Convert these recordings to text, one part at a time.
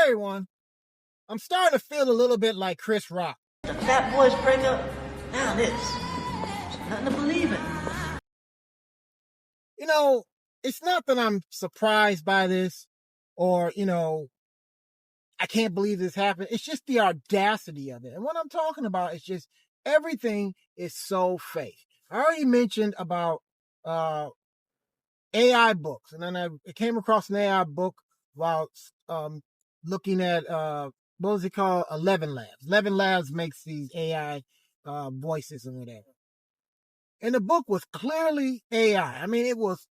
everyone. I'm starting to feel a little bit like Chris Rock. The fat boys break up. Now this. There's nothing to believe in. You know, it's not that I'm surprised by this or, I can't believe this happened. It's just the audacity of it. And what I'm talking about is just everything is so fake. I already mentioned about AI books, and then I came across an AI book while looking at what was it called? 11 Labs. 11 Labs makes these AI voices and whatever. And the book was clearly AI. I mean, it was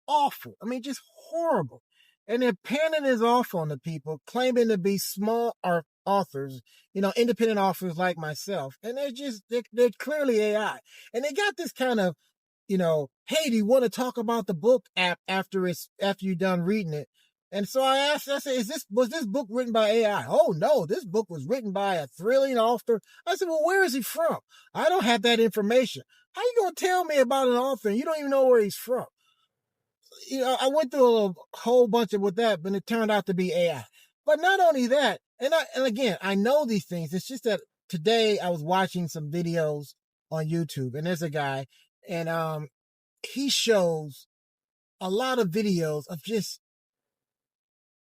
awful. I mean, just horrible. And they're panning this off on the people, claiming to be small art authors, independent authors like myself. And they're clearly AI. And they got this kind of, hey, do you want to talk about the book after you're done reading it? And so I said, was this book written by AI? Oh no, this book was written by a thrilling author. I said, well, where is he from? I don't have that information. How you going to tell me about an author and you don't even know where he's from? I went through a whole bunch with that, but it turned out to be AI. But not only that, and again, I know these things. It's just that today I was watching some videos on YouTube, and there's a guy, and he shows a lot of videos of just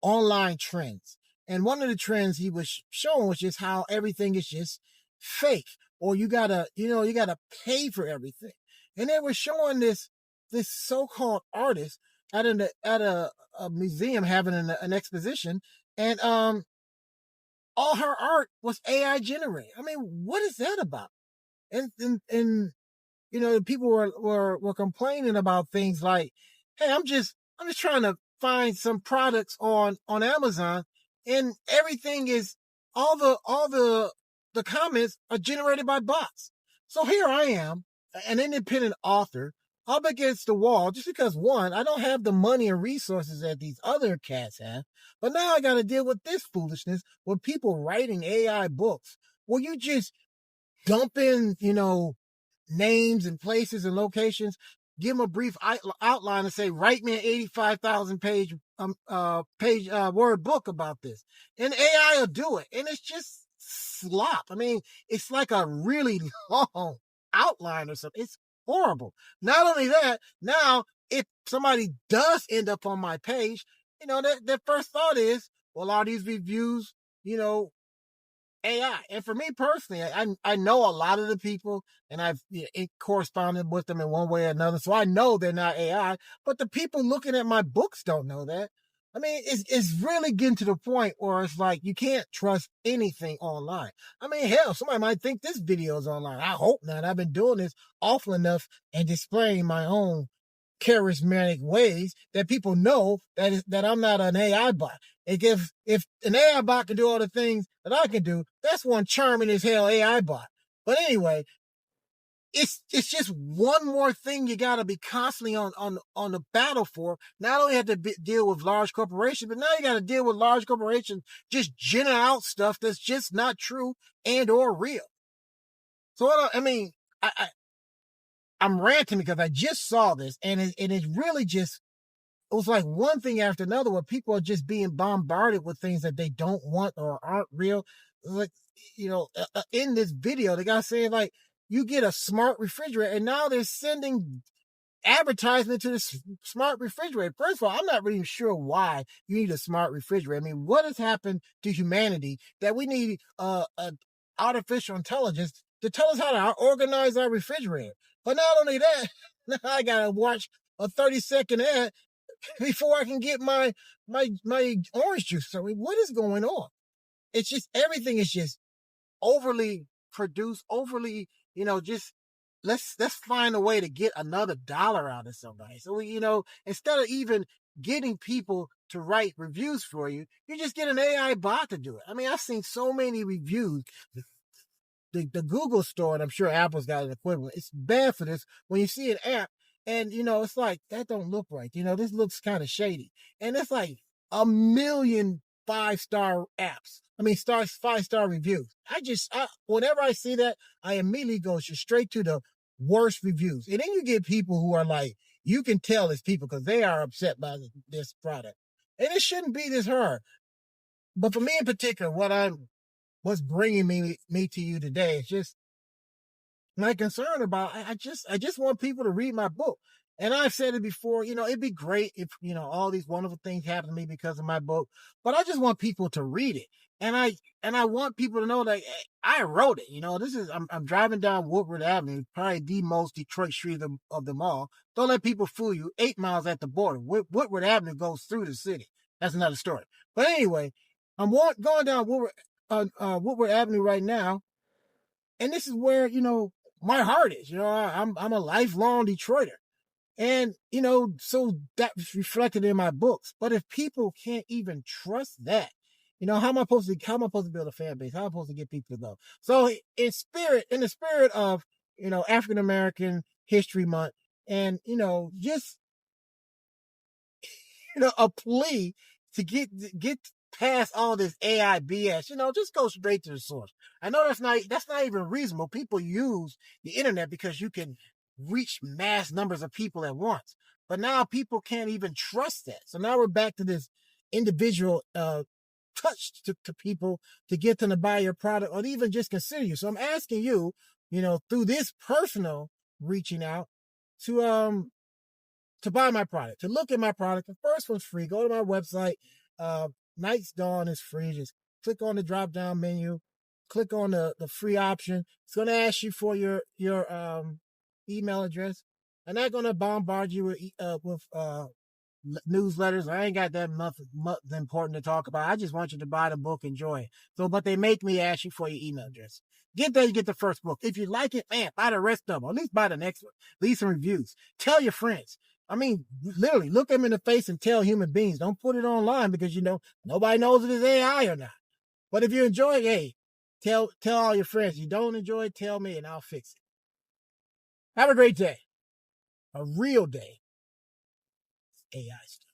online trends. And one of the trends he was showing was just how everything is just fake, or you gotta pay for everything. And they were showing this so-called artist at a museum having an exposition, and all her art was AI generated. I mean, what is that about? And people were complaining about things like, hey, I'm just trying to find some products on Amazon, and everything is all the comments are generated by bots. So here I am, an independent author, up against the wall, just because, one, I don't have the money and resources that these other cats have, but now I got to deal with this foolishness with people writing AI books where you just dump in, names and places and locations, give them a brief outline and say, write me an 85,000 page word book about this. And AI will do it. And it's just slop. I mean, it's like a really long outline or something. It's horrible. Not only that, now if somebody does end up on my page, their first thought is, well, are these reviews, AI? And for me personally, I know a lot of the people, and I've corresponded with them in one way or another, so I know they're not AI. But the people looking at my books don't know that. I mean, it's really getting to the point where it's like you can't trust anything online. I mean, hell, somebody might think this video is online. I hope not. I've been doing this awful enough and displaying my own charismatic ways that people know that I'm not an AI bot. If an AI bot can do all the things that I can do, that's one charming as hell AI bot. But anyway, it's just one more thing you got to be constantly on the battle for. Not only have to deal with large corporations, but now you got to deal with large corporations just generating out stuff that's just not true and or real. So I'm ranting because I just saw this, and it really just, it was like one thing after another where people are just being bombarded with things that they don't want or aren't real. Like, in this video, the guy saying, like, you get a smart refrigerator, and now they're sending advertisement to the smart refrigerator. First of all, I'm not really sure why you need a smart refrigerator. I mean, what has happened to humanity that we need artificial intelligence to tell us how to organize our refrigerator? But not only that, now I gotta watch a 30-second ad before I can get my orange juice. So what is going on? It's just, everything is just overly produced, overly, just let's find a way to get another dollar out of somebody. So instead of even getting people to write reviews for you, you just get an AI bot to do it. I mean, I've seen so many reviews. The Google store, and I'm sure Apple's got an equivalent, it's bad for this. When you see an app and, it's like, that don't look right. This looks kind of shady. And it's like a million 5-star apps. I mean, 5-star reviews. Whenever I see that, I immediately go straight to the worst reviews. And then you get people who are like, you can tell it's people because they are upset by this product. And it shouldn't be this hard. But for me in particular, what's bringing me to you today is just my concern about. I just want people to read my book. And I've said it before, it'd be great if, all these wonderful things happen to me because of my book, but I just want people to read it. And I want people to know that hey, I wrote it. I'm driving down Woodward Avenue, probably the most Detroit street of them all. Don't let people fool you. 8 miles at the border. Woodward Avenue goes through the city. That's another story. But anyway, I'm going down Woodward Avenue right now, and this is where my heart is. I'm a lifelong Detroiter. And, so that's reflected in my books. But if people can't even trust that, how am I supposed to build a fan base? How am I supposed to get people to go? So in the spirit of, African American History Month and, just, a plea to get past all this AI BS, just go straight to the source. I know that's not even reasonable. People use the internet because you can reach mass numbers of people at once. But now people can't even trust that. So now we're back to this individual touch to people to get them to buy your product or even just consider you. So I'm asking you, through this personal reaching out to buy my product, to look at my product. The first one's free. Go to my website. Night's Dawn is free. Just click on the drop down menu, click on the free option. It's going to ask you for your email address. I'm not going to bombard you with newsletters. I ain't got that much important to talk about. I just want you to buy the book, enjoy it. So, but they make me ask you for your email address. Get there, you get the first book. If you like it, man, buy the rest of them. Or at least buy the next one. Leave some reviews. Tell your friends. I mean, literally, look them in the face and tell human beings. Don't put it online because, nobody knows if it's AI or not. But if you enjoy it, hey, tell all your friends. If you don't enjoy it, tell me and I'll fix it. Have a great day. A real day. AI stuff.